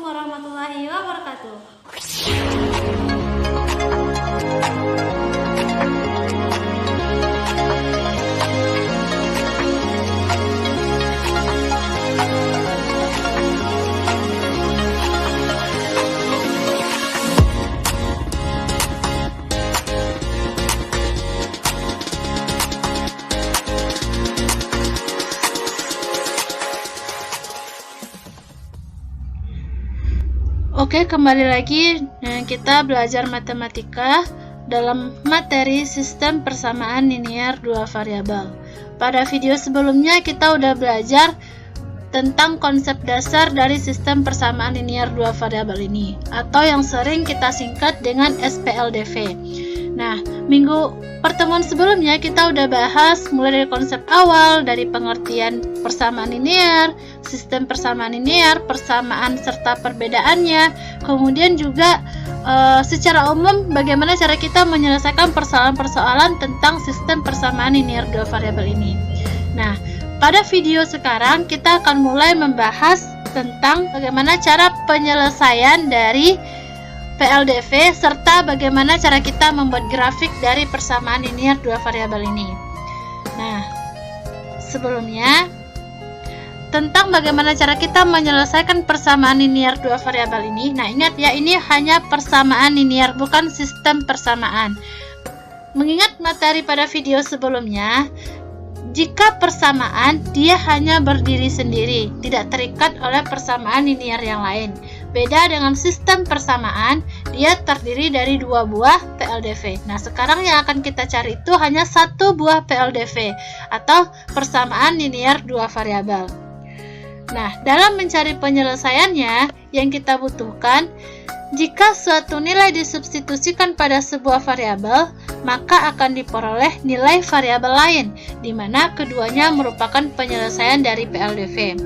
warahmatullahi wabarakatuh. Oke, kembali lagi kita belajar matematika dalam materi sistem persamaan linear dua variabel. Pada video sebelumnya kita udah belajar tentang konsep dasar dari sistem persamaan linear dua variabel ini, atau yang sering kita singkat dengan SPLDV. Nah, pertemuan sebelumnya kita udah bahas mulai dari konsep awal, dari pengertian persamaan linear, sistem persamaan linear, persamaan serta perbedaannya, kemudian juga secara umum bagaimana cara kita menyelesaikan persoalan-persoalan tentang sistem persamaan linear dua variabel ini. Nah, pada video sekarang kita akan mulai membahas tentang bagaimana cara penyelesaian dari PLDV serta bagaimana cara kita membuat grafik dari persamaan linear dua variabel ini. Nah, sebelumnya tentang bagaimana cara kita menyelesaikan persamaan linear dua variabel ini. Nah, ingat ya, ini hanya persamaan linear, bukan sistem persamaan. Mengingat materi pada video sebelumnya, jika persamaan dia hanya berdiri sendiri, tidak terikat oleh persamaan linear yang lain. Beda dengan sistem persamaan, dia terdiri dari dua buah PLDV. Nah, sekarang yang akan kita cari itu hanya satu buah PLDV atau persamaan linear dua variabel. Nah, dalam mencari penyelesaiannya, yang kita butuhkan, jika suatu nilai disubstitusikan pada sebuah variabel, maka akan diperoleh nilai variabel lain, di mana keduanya merupakan penyelesaian dari PLDV.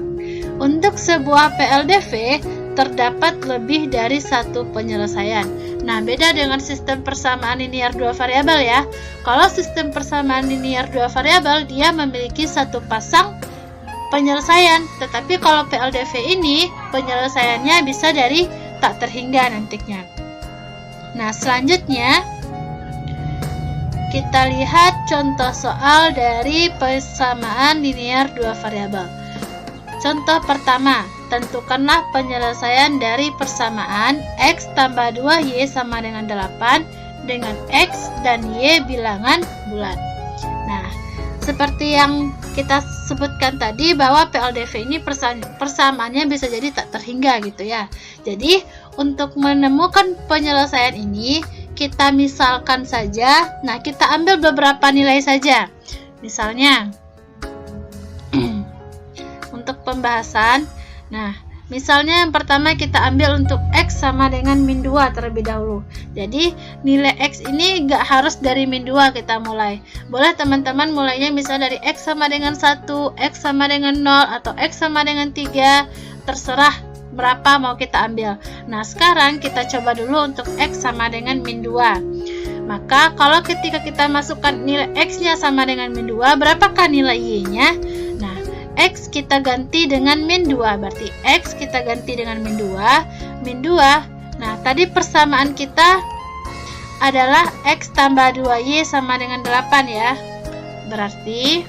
Untuk sebuah PLDV, terdapat lebih dari satu penyelesaian. Nah, beda dengan sistem persamaan linear dua variabel ya. Kalau sistem persamaan linear dua variabel, dia memiliki satu pasang penyelesaian, tetapi kalau PLDV ini penyelesaiannya bisa dari tak terhingga nantinya. Nah, selanjutnya kita lihat contoh soal dari persamaan linear dua variabel. Contoh pertama, tentukanlah penyelesaian dari persamaan X tambah 2Y sama dengan 8 dengan X dan Y bilangan bulat. Nah, seperti yang kita sebutkan tadi bahwa PLDV ini persamaannya bisa jadi tak terhingga gitu ya. Jadi, untuk menemukan penyelesaian ini, kita misalkan saja, nah kita ambil beberapa nilai saja. Misalnya, untuk pembahasan, nah misalnya yang pertama kita ambil untuk X sama dengan min 2 terlebih dahulu. Jadi nilai X ini gak harus dari min 2 kita mulai. Boleh teman-teman mulainya misalnya dari X sama dengan 1, X sama dengan 0, atau X sama dengan 3. Terserah berapa mau kita ambil. Nah, sekarang kita coba dulu untuk X sama dengan min 2. Maka kalau ketika kita masukkan nilai X nya sama dengan min 2, berapakah nilai Y nya? Nah, X kita ganti dengan min 2, berarti X kita ganti dengan min 2, min 2. Nah, tadi persamaan kita adalah X tambah 2Y sama dengan 8 ya. Berarti,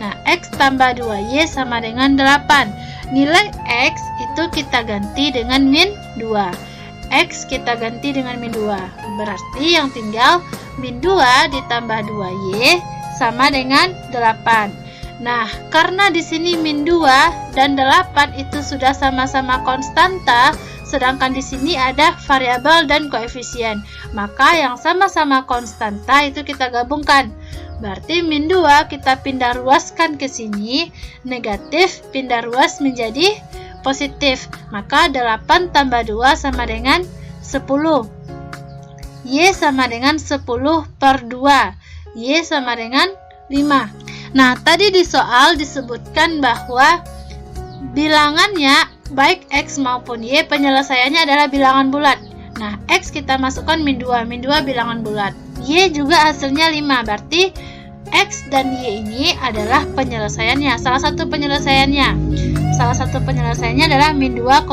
nah, X tambah 2Y sama dengan 8. Nilai X itu kita ganti dengan min 2. X kita ganti dengan min 2. Berarti yang tinggal min 2 ditambah 2Y sama dengan 8. Nah, karena di sini min 2 dan 8 itu sudah sama-sama konstanta, sedangkan di sini ada variabel dan koefisien, maka yang sama-sama konstanta itu kita gabungkan. Berarti min 2 kita pindah ruaskan ke sini, negatif pindah ruas menjadi positif, maka 8 tambah 2 sama dengan 10. Y sama dengan 10 per 2. Y sama dengan 5. Nah, tadi di soal disebutkan bahwa bilangannya baik X maupun Y penyelesaiannya adalah bilangan bulat. Nah, X kita masukkan min 2 bilangan bulat. Y juga hasilnya 5, berarti X dan Y ini adalah penyelesaiannya, salah satu penyelesaiannya. salah satu penyelesaiannya adalah min 2,5.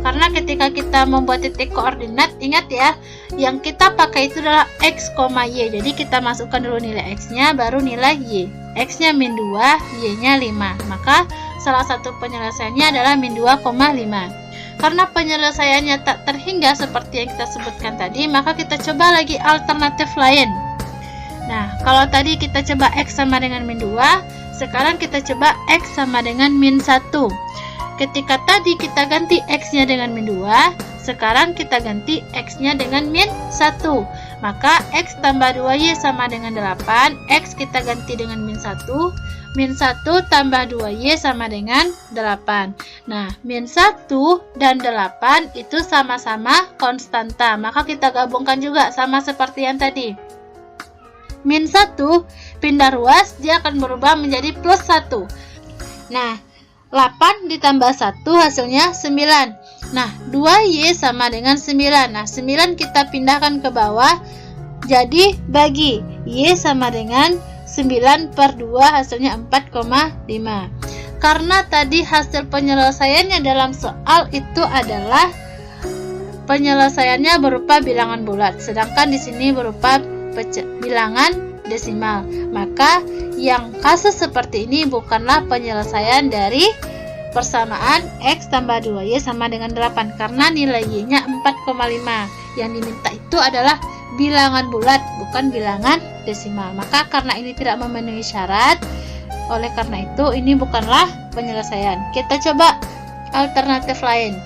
Karena ketika kita membuat titik koordinat, ingat ya, yang kita pakai itu adalah x, y. Jadi kita masukkan dulu nilai x-nya, baru nilai y. X-nya min 2, y-nya 5. Maka salah satu penyelesaiannya adalah min 2,5. Karena penyelesaiannya tak terhingga seperti yang kita sebutkan tadi, maka kita coba lagi alternatif lain. Nah, kalau tadi kita coba x sama dengan min 2, sekarang kita coba x sama dengan min 1. Ketika tadi kita ganti x-nya dengan min 2, sekarang kita ganti x-nya dengan min 1. Maka x tambah 2y sama dengan 8, x kita ganti dengan min 1. Min 1 tambah 2y sama dengan 8. Nah, min 1 dan 8 itu sama-sama konstanta. Maka kita gabungkan juga sama seperti yang tadi. Min 1 pindah ruas, dia akan berubah menjadi plus 1. Nah, 8 ditambah 1 hasilnya 9. Nah, 2y sama dengan 9. Nah, 9 kita pindahkan ke bawah, jadi bagi y sama dengan 9 per 2 hasilnya 4,5. Karena tadi hasil penyelesaiannya dalam soal itu adalah penyelesaiannya berupa bilangan bulat, sedangkan di sini berupa bilangan desimal. Maka yang kasus seperti ini bukanlah penyelesaian dari persamaan x tambah 2y sama dengan 8 karena nilai y-nya 4,5. Yang diminta itu adalah bilangan bulat, bukan bilangan desimal. Maka karena ini tidak memenuhi syarat, oleh karena itu ini bukanlah penyelesaian. Kita coba alternatif lain.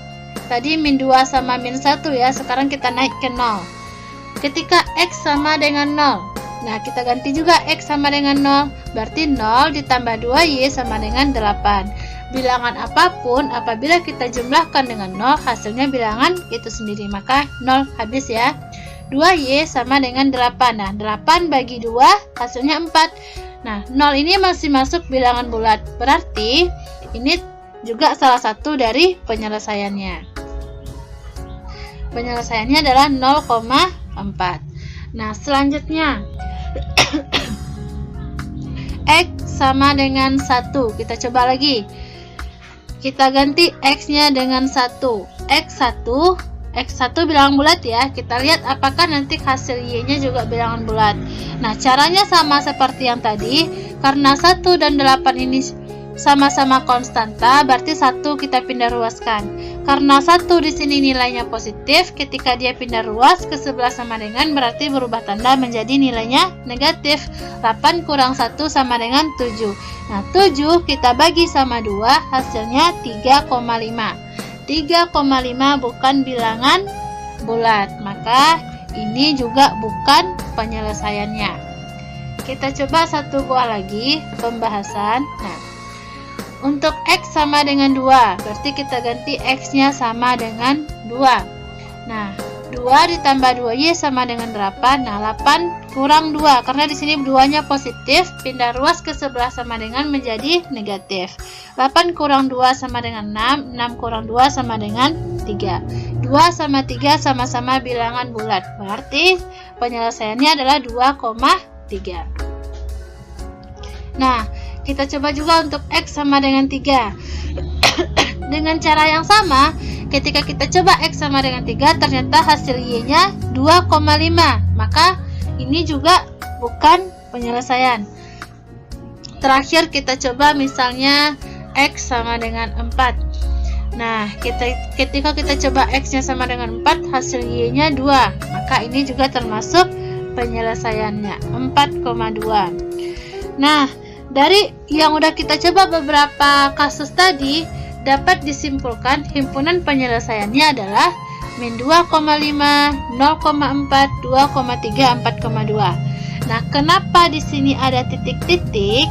Tadi min 2 sama min 1 ya, sekarang kita naik ke 0. Ketika x sama dengan 0, nah kita ganti juga x sama dengan 0, berarti 0 ditambah 2y sama dengan 8. Bilangan apapun apabila kita jumlahkan dengan 0 hasilnya bilangan itu sendiri, maka 0 habis ya. 2y sama dengan 8. Nah, 8 bagi 2 hasilnya 4. Nah, 0 ini masih masuk bilangan bulat. Berarti ini juga salah satu dari penyelesaiannya. Penyelesaiannya adalah 0,4. Nah, selanjutnya x sama dengan 1. Kita coba lagi. Kita ganti x-nya dengan 1. X1 bilangan bulat ya. Kita lihat apakah nanti hasil y-nya juga bilangan bulat. Nah, caranya sama seperti yang tadi. Karena 1 dan 8 ini sama-sama konstanta, berarti 1 kita pindah ruaskan. Karena 1 di sini nilainya positif, ketika dia pindah ruas ke sebelah sama dengan berarti berubah tanda menjadi nilainya negatif. 8 kurang 1 sama dengan 7. Nah, 7 kita bagi sama 2, hasilnya 3,5. 3,5 bukan bilangan bulat, maka ini juga bukan penyelesaiannya. Kita coba satu buah lagi pembahasan. Nah, untuk x sama dengan 2, berarti kita ganti x-nya sama dengan 2. Nah, 2 ditambah 2y sama dengan 8. Nah, 8 kurang 2, karena di sini 2-nya positif, pindah ruas ke sebelah sama dengan menjadi negatif. 8 kurang 2 sama dengan 6, 6 kurang 2 sama dengan 3. 2 sama 3 sama-sama bilangan bulat, berarti penyelesaiannya adalah 2,3. Nah, kita coba juga untuk x sama dengan 3. Dengan cara yang sama, ketika kita coba x sama dengan 3, ternyata hasil y-nya 2,5. Maka ini juga bukan penyelesaian. Terakhir kita coba misalnya x sama dengan 4. Nah, ketika kita coba x-nya sama dengan 4, hasil y-nya 2. Maka ini juga termasuk penyelesaiannya, 4,2. Nah, dari yang udah kita coba beberapa kasus tadi, dapat disimpulkan himpunan penyelesaiannya adalah min 2,5, 0,4, 2,3, 4,2. Nah, kenapa di sini ada titik-titik?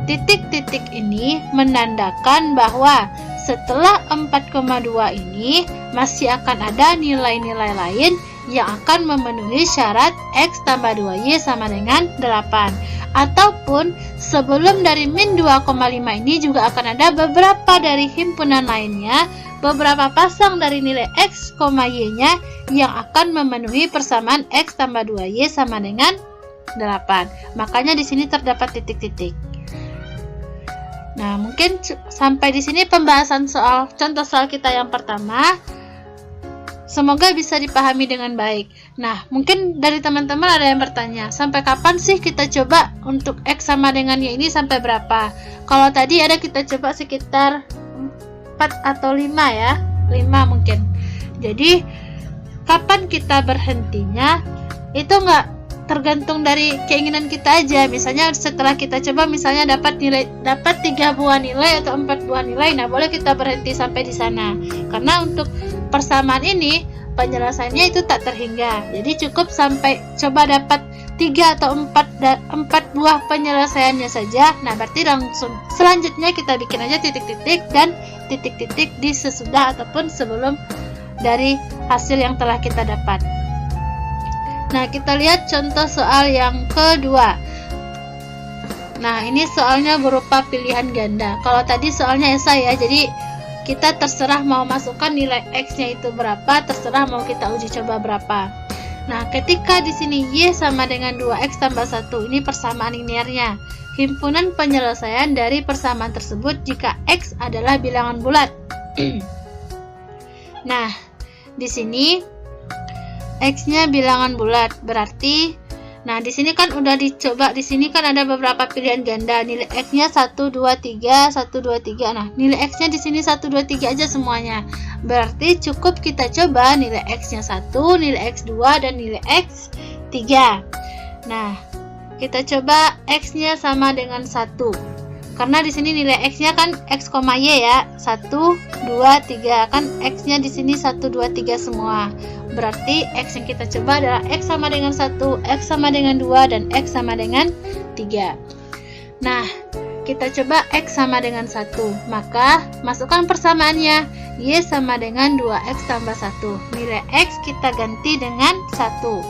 Titik-titik ini menandakan bahwa setelah 4,2 ini masih akan ada nilai-nilai lain yang akan memenuhi syarat x tambah 2y sama dengan 8. Ataupun sebelum dari min 2,5 ini juga akan ada beberapa dari himpunan lainnya, beberapa pasang dari nilai x, y-nya yang akan memenuhi persamaan x tambah 2y sama dengan 8. Makanya di sini terdapat titik-titik. Nah, mungkin sampai di sini pembahasan soal contoh soal kita yang pertama. Semoga bisa dipahami dengan baik. Nah, mungkin dari teman-teman ada yang bertanya, sampai kapan sih kita coba untuk X sama dengan Y ini sampai berapa? Kalau tadi ada kita coba sekitar 4 atau 5 ya, 5 mungkin. Jadi, kapan kita berhentinya, itu nggak tergantung dari keinginan kita aja. Misalnya setelah kita coba, misalnya dapat 3 buah nilai atau 4 buah nilai, nah boleh kita berhenti sampai di sana. Karena untuk persamaan ini penyelesaiannya itu tak terhingga, jadi cukup sampai coba dapat 3 atau 4 buah penyelesaiannya saja. Nah, berarti langsung selanjutnya kita bikin aja titik-titik dan titik-titik di sesudah ataupun sebelum dari hasil yang telah kita dapat. Nah, kita lihat contoh soal yang kedua. Nah, ini soalnya berupa pilihan ganda. Kalau tadi soalnya esai ya, jadi kita terserah mau masukkan nilai X-nya itu berapa, terserah mau kita uji coba berapa. Nah, ketika di sini Y sama dengan 2X tambah 1, ini persamaan linearnya. Himpunan penyelesaian dari persamaan tersebut jika X adalah bilangan bulat. Nah, di sini X-nya bilangan bulat, berarti nah, di sini kan udah dicoba, di sini kan ada beberapa pilihan ganda. Nilai X-nya 1, 2, 3, 1, 2, 3. Nah, nilai X-nya di sini 1, 2, 3 aja semuanya. Berarti cukup kita coba nilai X-nya 1, nilai X2, dan nilai X3. Nah, kita coba X-nya sama dengan 1. Karena di sini nilai X-nya kan X, Y ya. 1, 2, 3. Kan X-nya di sini 1, 2, 3 semua. Berarti X yang kita coba adalah X sama dengan 1, X sama dengan 2, dan X sama dengan 3. Nah, kita coba X sama dengan 1. Maka, masukkan persamaannya. Y sama dengan 2X tambah 1. Nilai X kita ganti dengan 1.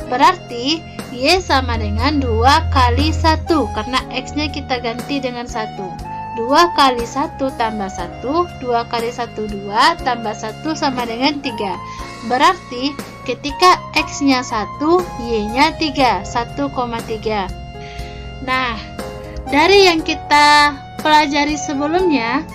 Berarti, Y sama dengan 2 kali 1. Karena X-nya kita ganti dengan 1. 2 kali 1 tambah 1, 2 kali 1, 2, tambah 1 sama dengan 3. Berarti ketika X-nya 1, Y-nya 3, 1,3. Nah, dari yang kita pelajari sebelumnya,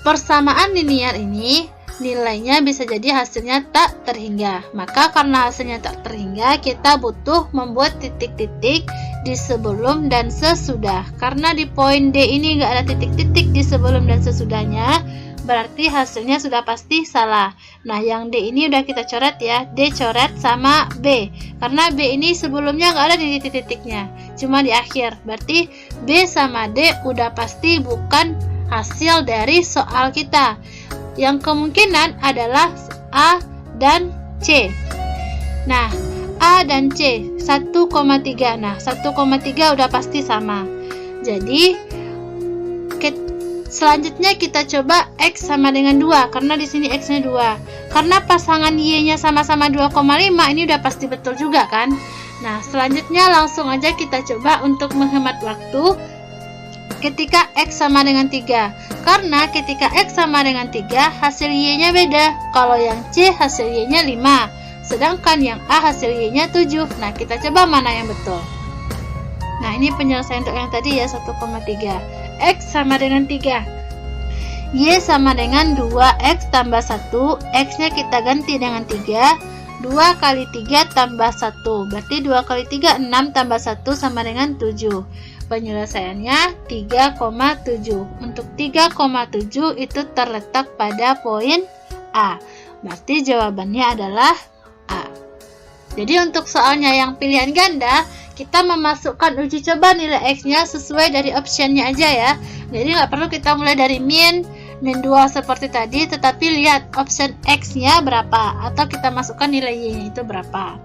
persamaan linear ini nilainya bisa jadi hasilnya tak terhingga. Maka karena hasilnya tak terhingga, kita butuh membuat titik-titik di sebelum dan sesudah. Karena di poin D ini nggak ada titik-titik di sebelum dan sesudahnya, berarti hasilnya sudah pasti salah. Nah, yang D ini udah kita coret ya, D coret sama B. Karena B ini sebelumnya nggak ada di titik-titiknya, cuma di akhir. Berarti B sama D udah pasti bukan hasil dari soal kita. Yang kemungkinan adalah A dan C. Nah, A dan C 1,3. Nah, 1,3 udah pasti sama. Jadi selanjutnya kita coba X sama dengan 2, karena di sini X-nya 2. Karena pasangan Y-nya sama-sama 2,5, ini udah pasti betul juga kan? Nah, selanjutnya langsung aja kita coba untuk menghemat waktu ketika X sama dengan 3. Karena ketika X sama dengan 3, hasil Y-nya beda. Kalau yang C hasil Y-nya 5, sedangkan yang A hasil Y-nya 7. Nah, kita coba mana yang betul. Nah, ini penyelesaian untuk yang tadi ya, 1,3. X sama dengan 3. Y sama dengan 2X tambah 1. X-nya kita ganti dengan 3. 2 kali 3 tambah 1. Berarti 2 kali 3, 6 tambah 1 sama dengan 7. Penyelesaiannya 3,7. Untuk 3,7 itu terletak pada poin A. Berarti jawabannya adalah A. Jadi untuk soalnya yang pilihan ganda, kita memasukkan uji coba nilai X-nya sesuai dari optionnya aja ya. Jadi nggak perlu kita mulai dari min 2 seperti tadi, tetapi lihat option X-nya berapa, atau kita masukkan nilai Y-nya itu berapa.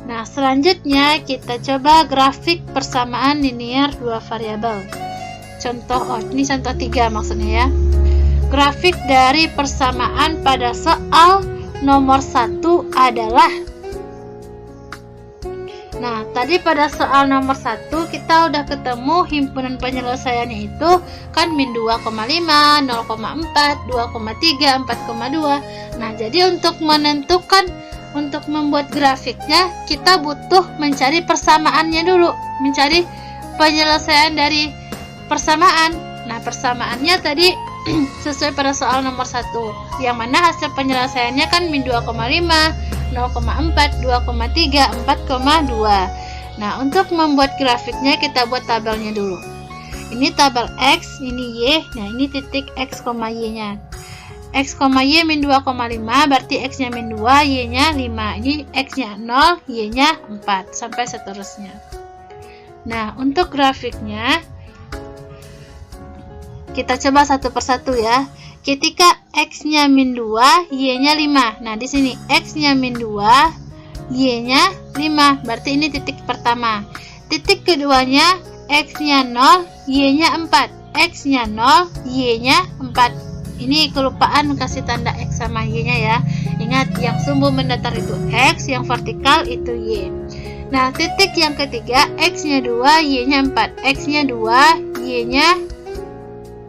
Nah, selanjutnya kita coba grafik persamaan linear dua variabel. Contoh, ini contoh 3 maksudnya ya. Grafik dari persamaan pada soal nomor 1 adalah. Nah, tadi pada soal nomor 1 kita udah ketemu himpunan penyelesaiannya itu kan min 2,5, 0,4, 2,3, 4,2. Nah, jadi untuk menentukan untuk membuat grafiknya kita butuh mencari persamaannya dulu, mencari penyelesaian dari persamaan. Nah, persamaannya tadi sesuai pada soal nomor 1, yang mana hasil penyelesaiannya kan min 2,5, 0,4, 2,3, 4,2. Nah, untuk membuat grafiknya kita buat tabelnya dulu. Ini tabel X, ini Y. Nah, ini titik X, Y nya. X, Y min 2,5 berarti X nya min 2, Y nya 5. Ini X nya 0, Y nya 4, sampai seterusnya. Nah, untuk grafiknya kita coba satu persatu ya. Ketika X nya min 2, Y nya 5. Nah, di sini X nya min 2, Y nya 5, berarti ini titik pertama. Titik keduanya X nya 0, Y nya 4. X nya 0, Y nya 4. Ini kelupaan kasih tanda X sama Y nya ya. Ingat, yang sumbu mendatar itu X, yang vertikal itu Y. Nah, titik yang ketiga X nya 2, Y nya 4. X nya 2, Y nya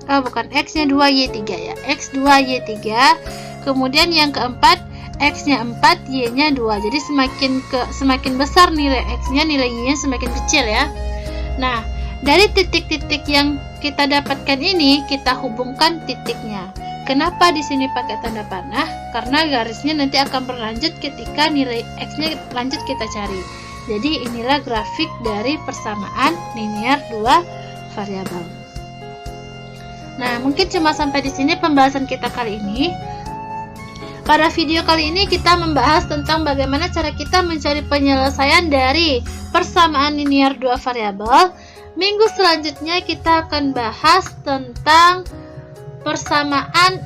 X nya 2, Y 3 ya. X 2, Y 3. Kemudian yang keempat X nya 4, Y nya 2. Jadi semakin besar nilai X nya, nilai Y nya semakin kecil ya. Nah, dari titik-titik yang kita dapatkan ini kita hubungkan titiknya. Kenapa di sini pakai tanda panah? Karena garisnya nanti akan berlanjut ketika nilai X-nya lanjut kita cari. Jadi inilah grafik dari persamaan linear dua variabel. Nah, mungkin cuma sampai di sini pembahasan kita kali ini. Pada video kali ini kita membahas tentang bagaimana cara kita mencari penyelesaian dari persamaan linear dua variabel. Minggu selanjutnya kita akan bahas tentang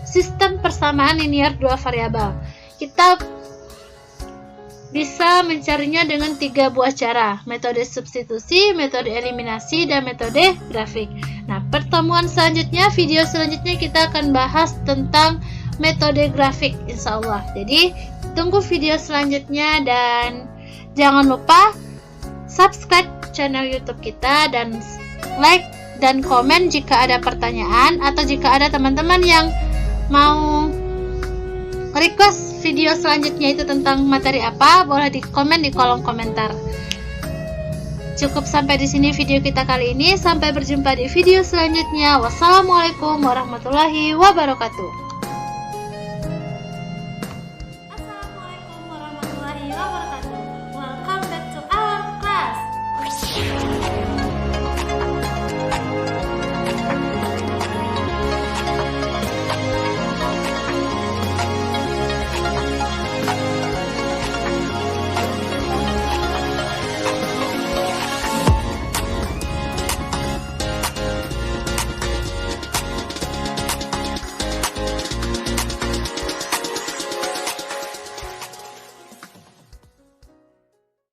sistem persamaan linear dua variabel. Kita bisa mencarinya dengan 3 buah cara: metode substitusi, metode eliminasi, dan metode grafik. Nah, pertemuan selanjutnya, video selanjutnya kita akan bahas tentang metode grafik, insya Allah. Jadi tunggu video selanjutnya dan jangan lupa subscribe channel YouTube kita dan like dan komen jika ada pertanyaan, atau jika ada teman-teman yang mau request video selanjutnya itu tentang materi apa, boleh di komen di kolom komentar. Cukup sampai di sini video kita kali ini. Sampai berjumpa di video selanjutnya. Wassalamualaikum warahmatullahi wabarakatuh.